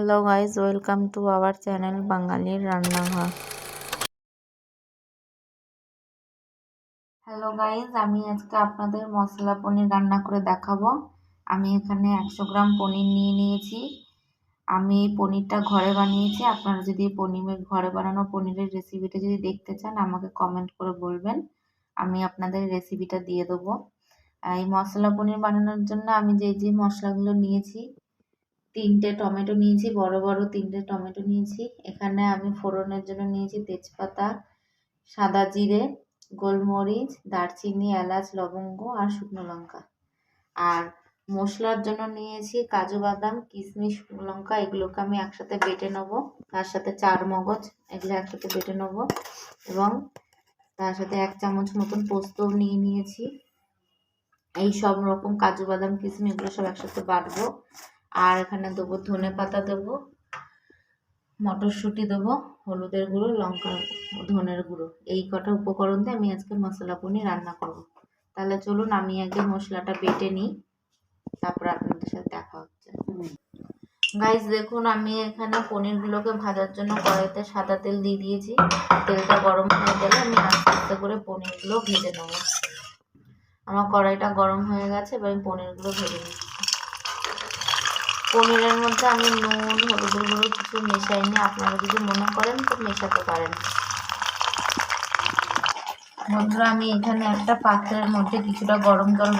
Hello guys, welcome to our channel বাঙালির রান্নাঘর। Hello guys, আমি আজকে আপনাদের মশলা পনির রান্না করে দেখাবো। আমি এখানে 100 গ্রাম পনির নিয়ে নিয়েছি। আমি এই পনিরটা ঘরে বানিয়েছি। আপনারা যদি ঘরে বানানো পনিরের রেসিপিটা যদি দেখতে চান আমাকে কমেন্ট করে বলবেন, আমি আপনাদের রেসিপিটা দিয়ে দেবো। এই মশলা পনির বানানোর জন্য আমি যে মশলাগুলো নিয়েছি, 3টে টমেটো নিয়েছি, বড় বড় 3টে টমেটো নিয়েছি। এখানে আমি ফোড়নের জন্য নিয়েছি তেজপাতা, সাদা জিরে, গোলমরিচ, দারচিনি, এলাচ, লবঙ্গ আর শুকনো লঙ্কা। আর মশলার জন্য নিয়েছি কাজু বাদাম, কিশমিশ, শুকনো লঙ্কা। এগুলোকে আমি একসাথে বেটে নেবো। তার সাথে 4 মগজ, এগুলো একসাথে বেটে নেবো। এবং তার সাথে 1 চামচ মতন পোস্তও নিয়ে নিয়েছি। এই সব রকম কাজু বাদাম, কিশমিশ এগুলো সব একসাথে বাটবো। আর এখানে দেবো ধনে পাতা, দেবো মটরশুঁটি, দেবো হলুদের গুঁড়ো, লঙ্কার ধনের গুঁড়ো। এই কটা উপকরণ দিয়ে আমি আজকে মশলা পনির রান্না করব। তাহলে চলুন আমি আগে মশলাটা বেটে নিই, তারপর আপনাদের সাথে দেখা হচ্ছে। গাইস দেখুন, আমি এখানে পনিরগুলোকে ভাজার জন্য কড়াইতে সাদা তেল দিয়ে দিয়েছি। তেলটা গরম হয়ে গেলে আমি আস্তে আস্তে করে পনিরগুলো ভেজে নেব। আমার কড়াইটা গরম হয়ে গেছে, এবার আমি পনিরগুলো ভেজে নিচ্ছি। পনিরের মধ্যে আমি নুন, হলুদের গুঁড়ো কিছু মেশাইনি। আপনারা যদি মনে করেন তো মেশাতে পারেন। বন্ধুরা, আমি এখানে একটা পাত্রের মধ্যে কিছুটা গরম জল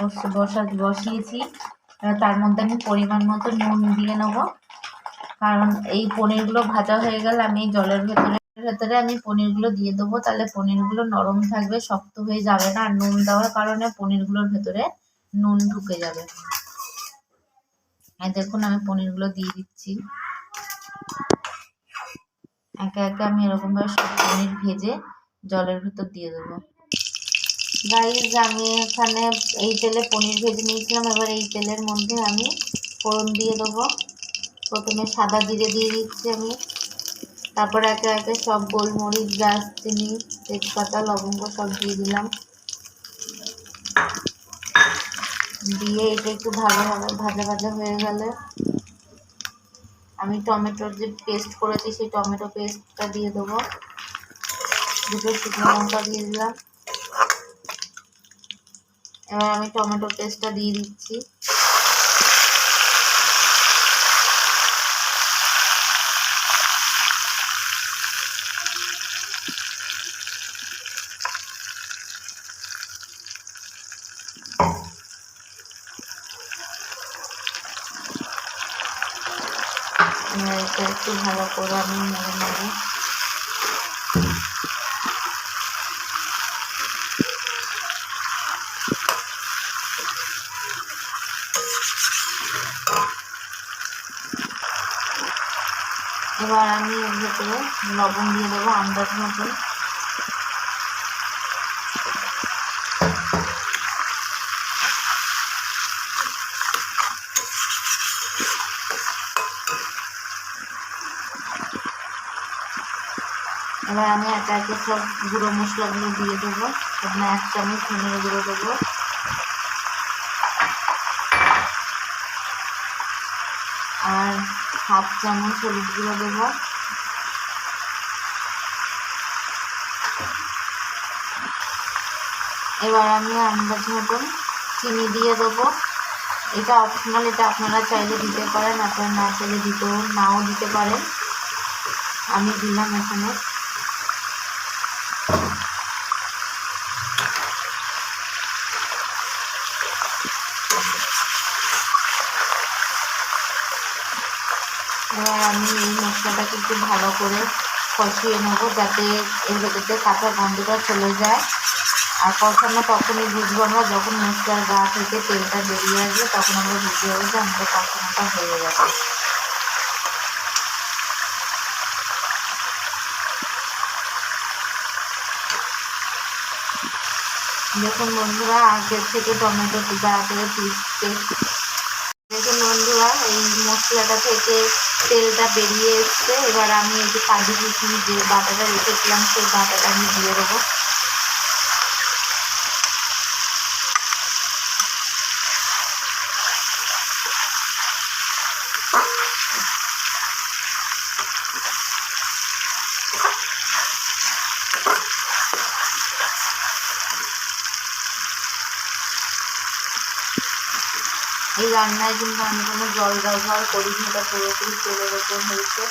বসিয়েছি। তার মধ্যে আমি পরিমাণ মতো নুন দিয়ে নেব। কারণ এই পনিরগুলো ভাজা হয়ে গেলে আমি এই জলের ভেতরে আমি পনিরগুলো দিয়ে দেবো। তাহলে পনিরগুলো নরম থাকবে, শক্ত হয়ে যাবে না। আর নুন দেওয়ার কারণে পনিরগুলোর ভেতরে নুন ঢুকে যাবে। দেখুন, আমি পনিরগুলো দিয়ে দিচ্ছি। একে একে আমি এরকম ভাবে সব পনির ভেজে জলের ভেতর দিয়ে দেবো। গাইজ, আমি এখানে এই তেলে পনির ভেজে নিয়েছিলাম। এবার এই তেলের মধ্যে আমি ফোড়ন দিয়ে দেবো। প্রথমে সাদা জিরে দিয়ে দিচ্ছি আমি। তারপর একে একে সব গোলমরিচ, দারচিনি, তেজপাতা, লবঙ্গ সব দিয়ে দিলাম। দিয়ে এটা একটু ভালোভাবে ভাজা হয়ে গেলে আমি টমেটোর যে পেস্ট করেছি সেই টমেটো পেস্টটা দিয়ে দেবো। 2টো শুকনো লঙ্কা দিয়ে দিলাম। এবার আমি টমেটো পেস্টটা দিয়ে দিচ্ছি। এটা একটু ভালো করে আমি নেড়ে নেব। এবার আমি এর ভেতরে লবণ দিয়ে দেবো আন্দাজ মতন। এবার আমি একে একে সব গুঁড়ো মশলাগুলো দিয়ে দেবো। এখানে 1 চামচ ধনের গুঁড়ো দেবো, আর 1/2 চামচ হলুদ গুঁড়ো দেবো, এবার আমি আন্দাজ মতন চিনি দিয়ে দেবো। এটা অপশনাল, এটা আপনারা চাইলে দিতে পারেন, আপনারা না চাইলে নাও দিতে পারেন। আমি দিলাম এখানে। এবার আমি এই মশলাটাকে একটু ভালো করে কষিয়ে নেবো, যাতে এর ভেতরে কাঁচা গন্ধটা চলে যায়। আর কষানো তখনই বুঝবো আমরা, যখন মশলার গা থেকে তেলটা বেরিয়ে আসবে, তখন আমরা বুঝতে পারবো যে আমাদের কষানোটা হয়ে গেছে। দেখুন বন্ধুরা, আগের থেকে টমেটো তাড়াতাড়ি দেখুন বন্ধুরা, এই মশলাটা থেকে তেলটা বেরিয়ে এসছে। এবার আমি এই যে কাজু কিশমিশ যে বাটাটা রেখেছিলাম সেই বাটাটা আমি দিয়ে দেবো। এই রান্নায় কিন্তু আমি কোনো জল ব্যবহার করিনি, এটা পুরোপুরি তেলের ওপর হয়েছে।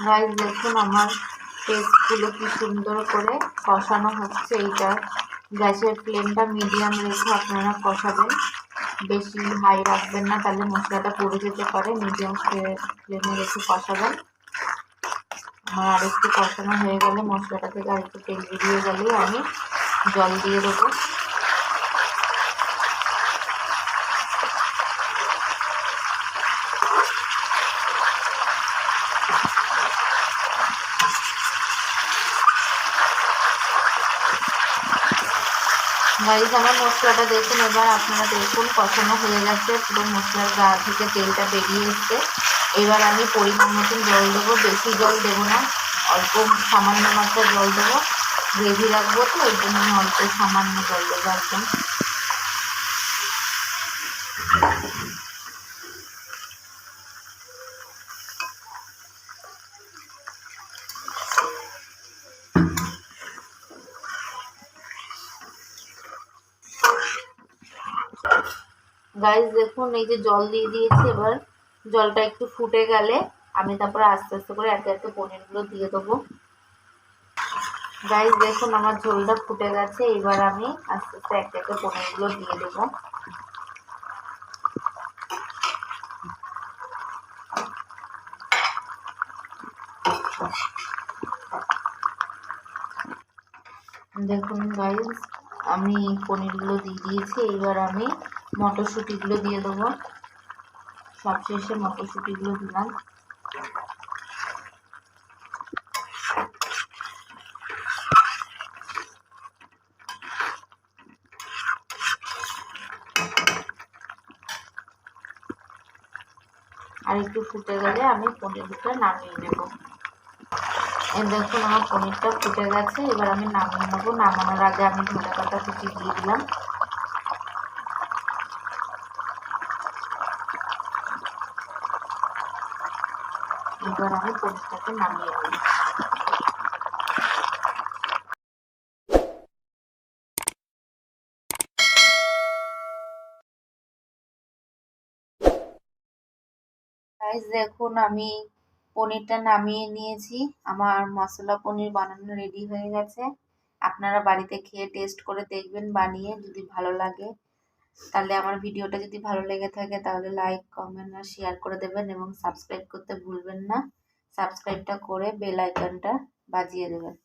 গাইস দেখুন আমার পেস্টগুলো কি সুন্দর করে কষানো হচ্ছে। এইটা গ্যাসের ফ্লেমটা মিডিয়াম রেখে আপনারা কষাবেন, বেশি হাই রাখবেন না, তাহলে মশলাটা পড়ে যেতে পারে। মিডিয়াম ফ্লেমে রেখে কষাবেন। আমার আরেকটু কষানো হয়ে গেলে, মশলাটা থেকে আরেকটু তেল বেরিয়ে গেলেই আমি জল দিয়ে দেবো। গাইস আমার মশলাটা দেখুন, এবার আপনারা দেখুন কষানো হয়ে গেছে, পুরো মশলার গা থেকে তেলটা বেরিয়ে এসছে। এবার আমি পরিমাণ মতন জল দেবো, বেশি জল দেবো না, অল্প সামান্য মাত্রা জল দেবো। গ্রেভি রাখবো তো ওই জন্য আমি অল্প সামান্য জল দেবো একদম। গাইস দেখুন এই যে জল দিয়ে দিয়েছি, এবার জলটা একটু ফুটে গেলে আমি তারপরে আস্তে আস্তে করে একে একে পনিরগুলো দিয়ে দেবো। গাইস দেখুন আমার ঝোলটা ফুটে গেছে, এবার আমি আস্তে আস্তে একে একে পনিরগুলো দিয়ে দেবো। দেখুন গাইস আমি পনিরগুলো দিয়ে দিয়েছি, এবার আমি মটরশুঁটিগুলো দিয়ে দেবো। সবশেষে মটরশুঁটিগুলো দিলাম। আর একটু ফুটে গেলে আমি পনিরটা নামিয়ে নেব। এই দেখুন আমার পনিরটা ফুটে গেছে, এবার আমি নামিয়ে নেবো। নামানোর আগে আমি ধনেপাতা কুচি দিয়ে দিলাম। এবার আমি পনিরটাকে নামিয়ে নেব। গাইস দেখুন আমি পনিরটা নামিয়ে নিয়েছি, আমার মশলা পনির বানানো রেডি হয়ে গেছে। আপনারা বাড়িতে খেয়ে টেস্ট করে দেখবেন বানিয়ে, যদি ভালো লাগে তাহলে আমার ভিডিওটা যদি ভালো লেগে থাকে তাহলে লাইক কমেন্ট আর শেয়ার করে দেবেন এবং সাবস্ক্রাইব করতে ভুলবেন না। সাবস্ক্রাইবটা করে বেল আইকনটা বাজিয়ে দেবেন।